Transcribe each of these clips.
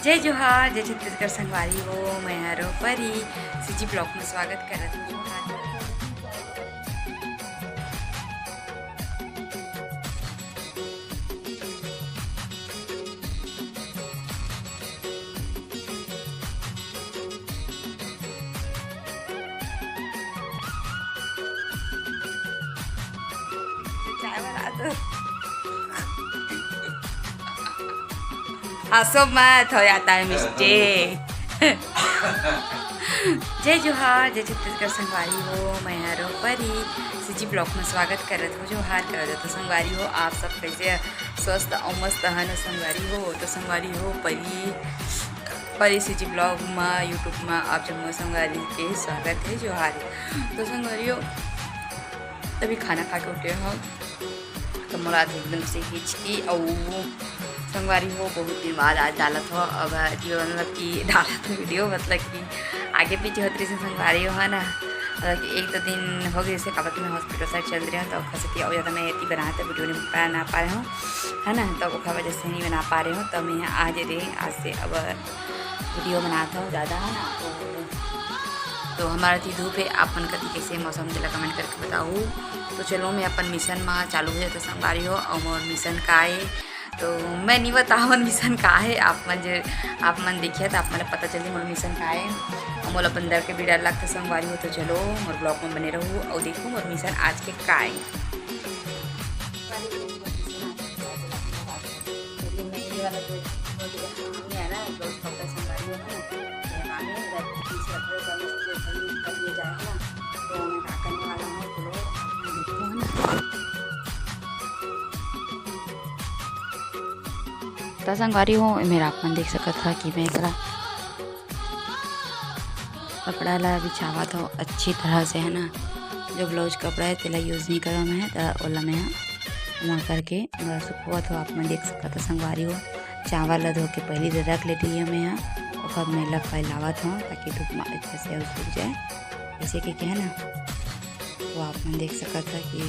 जय जोहार जय छत्तीसगढ़ संगवारी हो। मैं हरो परी सीजी ब्लॉग में स्वागत करत हूँ। चाय बना दो। हंसो मत, हो जाता है मिस्टेक। जय जोहार जय छत्तीसगढ़ संगवारी हो। मैं हरो परी सीजी ब्लॉग में स्वागत करत हो। जोहार कर तो संगवारी हो, आप सब कैसे स्वस्थ और मस्त हन संगवारी हो। तो संगवारी हो परी सीजी ब्लॉग में यूट्यूब में आप जम्मू संगवारी के स्वागत है। जोहार। तो संगवारी हो तभी खाना खा के उठे हो तो मुराद एकदम से हिचकी और संगवारी हो बहुत दिन बाद आज डालत हो। अब जो मतलब कि डालत वीडियो मतलब कि आगे पीछे होती से संगवारी हो है ना। मतलब कि एक दो दिन हो गए जैसे कब मैं हॉस्पिटल साइड चल रही हूँ तो खसती और ज़्यादा मैं इतनी बनाते वीडियो नहीं बना पा रही हूँ है ना। तो वो वजह से नहीं बना पा रही हूँ। तो मैं आज से अब वीडियो बनाता हूँ ज़्यादा है ना। तो हमारा थी धूप है अपन कभी कैसे मौसम दिला कमेंट करके बताओ। तो चलो मैं अपन मिशन में चालू हो जाता संगवारी हो। और मोर मिशन का है तो मैं नहीं बताऊँ मिशन का है। आप मन देखिए तो आप मैंने पता चलती मोर मिशन का है। और मोला बंदर के भी डर लगता संगवारी हो। तो चलो मोर ब्लॉग में बने रहूँ और देखो मोर मिशन आज के का है। तो संगवारी हो मेरा अपन देख सकत था कि मैं एकरा कपड़ा ला बिछावा था अच्छी तरह से है ना। जो ब्लाउज कपड़ा है तेला यूज़ नहीं करा मैं तो ओला मैं वहाँ करके सुखवा था। आप मैं देख सकता था संगवारी हो चावल ला धो के पहले दे रख लेती है मैं यहाँ और मैला फैलावा था ताकि धूप में अच्छे से सूख जाए जैसे कि है ना। तो आप मैं देख सकता था कि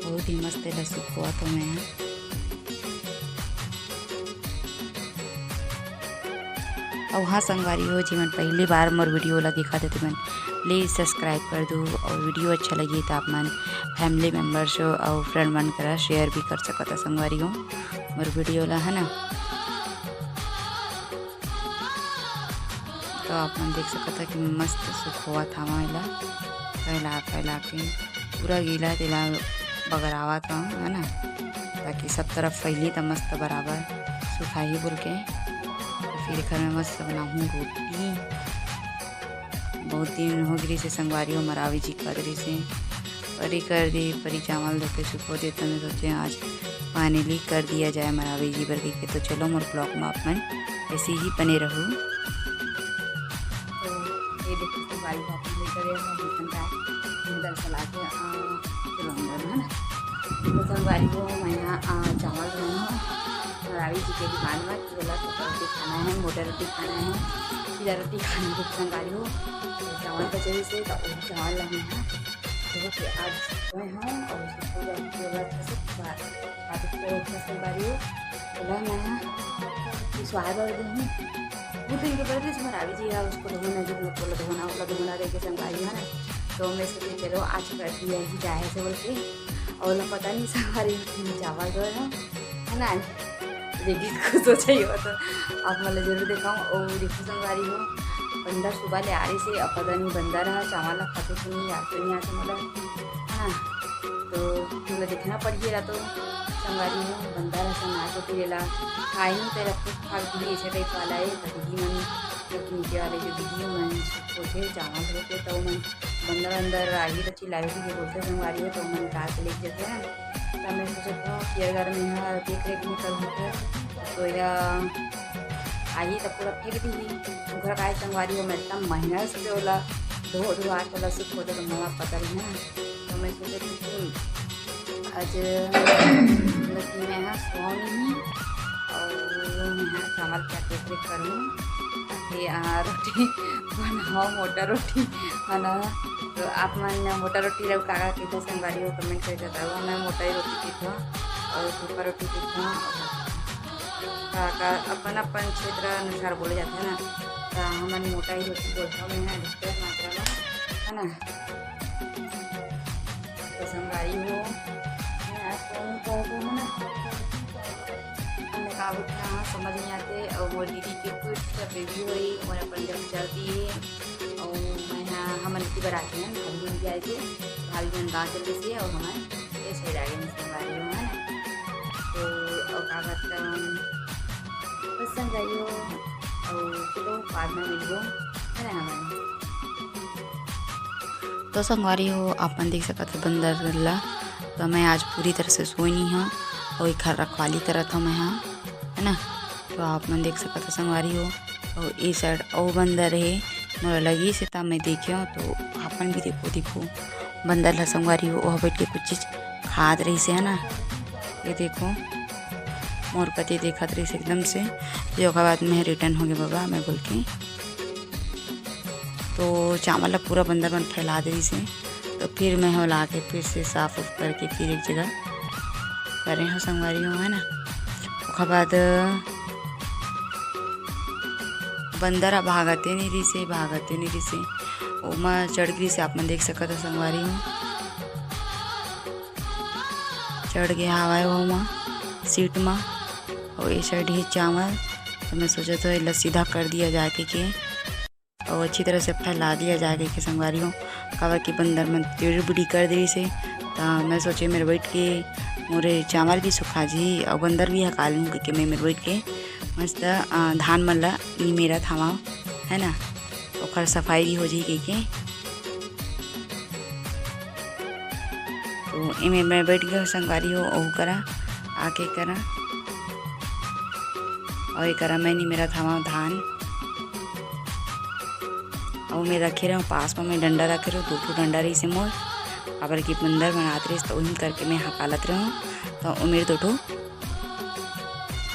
बहुत ही मस्त ला सुखवा था मैं यहाँ। और हाँ संगवारी हो जी मन पहली बार मोर वीडियो ला दिखा देते मन प्लीज़ सब्सक्राइब कर दो। और वीडियो अच्छा लगी तो आप मन फैमिली मेम्बर्स हो और फ्रेंड मन करा शेयर भी कर सकता संगवारी हो मोर वीडियो ला है ना। तो आप मन देख सकता कि मस्त सुखवा था मैला फैला के पूरा गीला तिला बगरावा था है ना ताकि सब तरफ फैली तो मस्त बराबर सुखा ही बोल के। फिर घर में मस्त बनाऊँ रोटी। बहुत दिन हो गई से संगवारी हो मरावी जी कदरी से परी कर दी परी चावल धो के सुखो दे। तो मैं सोचे आज फाइनली कर दिया जाए मरावी जी बरगी के। तो चलो मोर ब्लॉग में अपन ऐसे ही बने रहूँ। तो ये देखो संगवारी सला के चलो अंदर है ना। तो संगवारी हो मैं यहाँ चावल बनाऊँ मरावी जी के दुकान में कि बोला रोटी खाना है मोटा रोटी खाना है सीधा रोटी खाने की संगवारी हो। तो चावल बचे से तो चावल लगे हैं तो कि आज मैं हूँ और संगवारी हो बोला मैं स्वाद और दूँ वो दिन के बाद मरावी जी है उसको धोना जो बोला धोना दे के संगवारी है ना। तो मैं सोचे चलो आज कर दिया ही जाए से बोल के और पता नहीं संगवारी चावल जो है ना देखिए खुश हो चाहिए तो आप मतलब जरूर दिखाऊँ। और देखो संगवारी हो बंदर सुबह ले आ रही से अब पता नहीं बंदर है चावल खाते तो नहीं आते नहीं आते मतलब है ना। तो मतलब देखना पड़िएगा तो संगवारी हो बंदर है संग आके फिर खाए नहीं तेरा कुछ खा दिए ऐसे टाइप वाला है। तो दीदी मन जो नीचे वाले जो दीदी मन सोचे चावल होते तो मन बंदर अंदर आई तो चिल्लाई भी बोलते संगवारी हो तो मन कार के लेके जाते हैं। तो मैं सोचा था कि अगर मैं यहाँ देख रेख नहीं करूँ तो यह आई तो पूरा फेंक दी घर का संगवारी हो मैं इतना महंगा से बोला धो आके वाला सुख होता तो मम्मा पता नहीं है। तो मैं सोचा थी कि आज मतलब मैं यहाँ सो नहीं और मैं यहाँ चावल क्या देख रेख करूँ ताकि रोटी बनाओ मोटा रोटी बना। तो आप मन मोटा रोटी रहो काका कहते संगवारी हो कमेंट करके बताओ। मैं मोटा ही रोटी पीता और सूखा रोटी पीता। अपन अपन क्षेत्र अनुसार बोले जाते हैं ना, तो हमारी मोटाई होती बोलता मैं है डिस्टेंस मात्रा में है ना। तो संगवारी हो मैं आज कहूँ है ना, हमने कहा उठना समझ नहीं आते और वो दीदी के कुछ बेबी हुई और अपन जब चलती है और मैं यहाँ हम की बार आते हैं भाभी बहन भी आए थे, भाभी बहन गाँव चल रही थी और हमारे ये साइड आ गए संगवारी हो है ना। तो और क्या करता हूँ पसंद जाइयो और चलो बाद में मिलो है ना हमारे। तो संगवारी हो अपन देख सकते थे बंदर ला, तो मैं आज पूरी तरह से सोई नहीं हूँ और एक रखवाली तरह था मैं यहाँ है ना। तो आप मन देख सकते संगवारी हो और ये साइड और बंदर है मोरा लगी से तब मैं देखे हूँ। तो अपन भी देखो बंदर ला संगवारी हो वह बैठ के कुछ चीज़ खाद रही से है ना। ये देखो मोर पति देखत रही से एकदम से, जो के बाद में रिटर्न हो गए बाबा मैं बोल के। तो चावल ला पूरा बंदर मन फैला दे से, तो फिर मैं हो ला के फिर से साफ उफ करके फिर एक जगह करे हो संगवारी हो है ना। उसके बाद बंदर भागते नहीं रही से ओमा चढ़ गई से आप मन देख सकते हो संगवारी हो, चढ़ गया हवा ओमा सीट में और ये साइड ही चावल। तो मैं सोचा तो ये सीधा कर दिया जाके के और अच्छी तरह से फैला दिया जाके के संगवारी हो। कवर की बंदर मन टेढ़ी बुढ़ी कर दी से, तो मैं सोचे मेरे बैठ के मोरे चावल भी सुखा जी और बंदर भी हका लूँ कि मैं मेरे बैठ के मस्त धान मन ला मेरा थामा है ना, और सफाई भी हो जाए के। तो इमें मैं बैठ गया संगवारी हो और करा आके करा और ये करा मैंने मेरा थामा धान और मैं रखे रहा हूँ पास में, मैं डंडा रखे रहा हूँ 2 डंडा रही से मोर अबर की बंदर बनाते रही तो वही करके मैं हकालत रहा हूँ। तो मेरे 2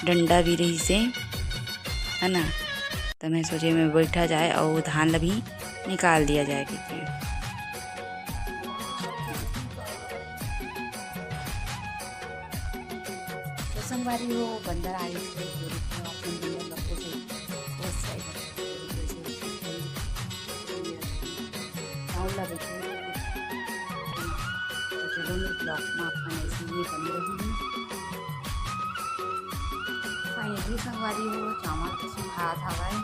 डंडा भी रही से है ना। तो मैं सोचे मैं बैठा जाए और धान ला भी निकाल दिया जाए क्योंकि तो संगवारी हो बंदर आई थे बंदर लोगों से उस साइड ब्लॉक में अपन इसलिए बनी रही है। फाइनली संगवारी हो चावल तो सुखा था भाई,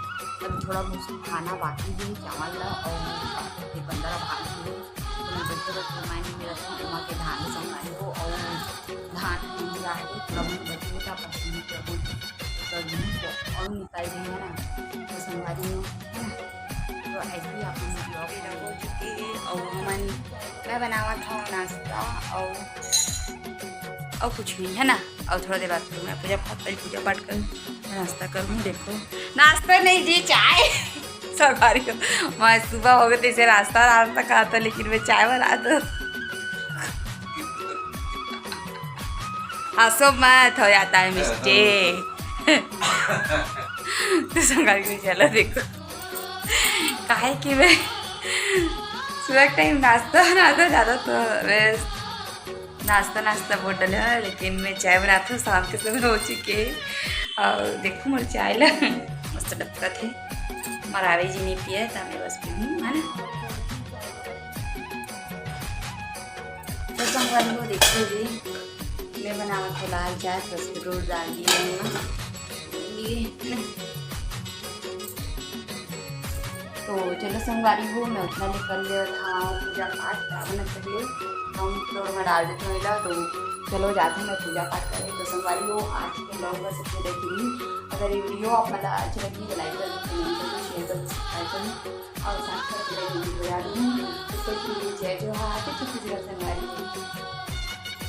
अभी थोड़ा बहुत खाना बाकी भी चावल ला और बंदर भाग गए। तो मैं बैठे मैंने मेरा तो के धान संगवारी हो और धान है थोड़ा बहुत बचे का पसंद और निकाल देंगे है ना। तो संगवारी हो है ना। तो ऐसे ही आप ब्लॉग हो चुके हैं और मैं बनावा था नाश्ता और कुछ नहीं है ना। और थोड़ा देर बाद मैं पूजा पाठ करूँ नाश्ता करूँ। देखो नाश्ता नहीं जी चाय सरकारी को मैं सुबह हो गए थे नाश्ता कहा था लेकिन मैं चाय बना दो हंसो मत हो जाता है मिस्टेक। तो सरकारी को चलो देखो काहे कि मैं सुबह टाइम नाश्ता बनाता ज़्यादा तो मैं नाश्ता बोतल है लेकिन मैं चाय बनाता हूँ शाम के समय हो चुके। और देखो मेरे चाय ला मस्त डबका थे मरावे जी नहीं पिया था मैं बस पीऊँ है ना। तो संगवारी को देखो जी मैं बनावा तो लाल चाय बस रोज डाल दिए। तो चलो संगवारी हो मैं उतना ले कर लिया था पूजा पाठ रावण के लिए हम फ्लोर में डाल देते हैं। तो चलो जाते हैं मैं पूजा पाठ करें। तो संगवारी हो आज के ब्लॉग बस इतने देखिए। अगर ये वीडियो आप मतलब अच्छी लगी तो लाइक कर शेयर कर सब्सक्राइब करें और साथ साथ वीडियो बजा दूँ। तो जय जोहार संगवारी।